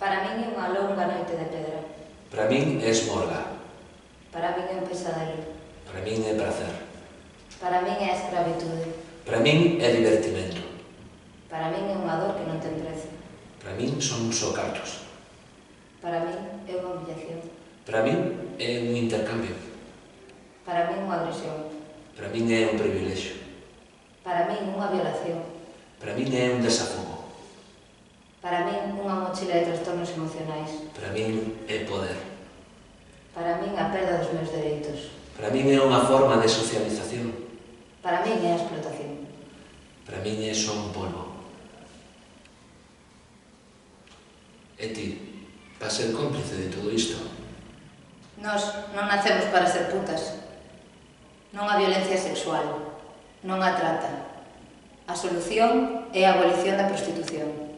Para min é unha longa noite de pedra. Para min é esmorga. Para min é un pesadelo. Para min é prazer. Para min é a escravitude. Para min é divertimento. Para min é unha dor que non ten prezo. Para min son só cartos. Para min é unha humillación. Para min é un intercambio. Para min unha agresión. Para min é un privilexio. Para min unha violación. Para min é un desafogo. Para min unha mochila de trastornos emocionais. Para min é poder. Para min a perda dos meus dereitos. Para min é unha forma de socialización. Para min é a explotación. Para min é só un polvo. E ti, vas ser cómplice de todo isto? Nós non nacemos para ser putas. Non a violencia sexual. Non a trata. A solución é a abolición da prostitución.